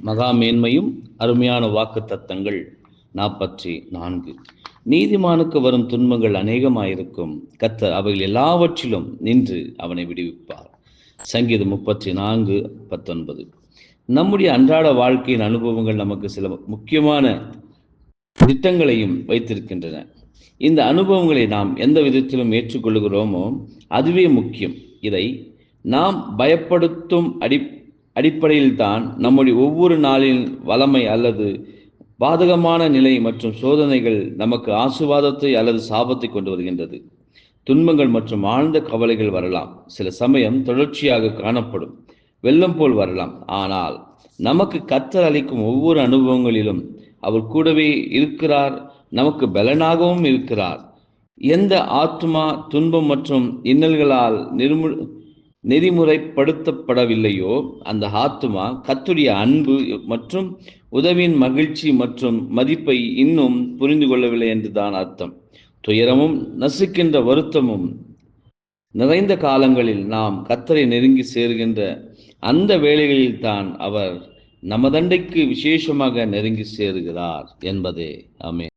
மகா மேன்மையும் அருமையான வாக்கு தத்தங்கள் 44. நீதிமானுக்கு வரும் துன்பங்கள் அநேகமாயிருக்கும், கர்த்தர் அவைகள் எல்லாவற்றிலும் நின்று அவனை விடுவிப்பார். சங்கீதம் 34:19. நம்முடைய அன்றாட வாழ்க்கையின் அனுபவங்கள் நமக்கு சில முக்கியமான திட்டங்களையும் வைத்திருக்கின்றன. இந்த அனுபவங்களை நாம் எந்த விதத்திலும் ஏற்றுக்கொள்கிறோமோ அதுவே முக்கியம். இதை நாம் பயப்படுத்தும் அடிப்படையில்தான் நம்முடைய ஒவ்வொரு நாளின் வளமை அல்லது பாதகமான நிலை மற்றும் சோதனைகள் நமக்கு ஆசீர்வாதத்தை அல்லது சாபத்தை கொண்டு வருகின்றது. துன்பங்கள் மற்றும் ஆழ்ந்த கவலைகள் வரலாம். சில சமயம் தொடர்ச்சியாக காணப்படும், வெள்ளம் போல் வரலாம். ஆனால் நமக்கு கர்த்தர் அளிக்கும் ஒவ்வொரு அனுபவங்களிலும் அவர் கூடவே இருக்கிறார், நமக்கு பலனாகவும் இருக்கிறார். எந்த ஆத்மா துன்பம் மற்றும் இன்னல்களால் நெறிமுறைப்படுத்தப்படவில்லையோ அந்த ஆத்மா கர்த்தருடைய அன்பு மற்றும் உதவியின் மகிழ்ச்சி மற்றும் மதிப்பை இன்னும் புரிந்து கொள்ளவில்லை என்றுதான் அர்த்தம். துயரமும் நசுக்கின்ற வருத்தமும் நிறைந்த காலங்களில் நாம் கர்த்தரை நெருங்கி சேர்கின்ற அந்த வேளைகளில் தான் அவர் நமதண்டைக்கு விசேஷமாக நெருங்கி சேருகிறார் என்பதே ஆமென்.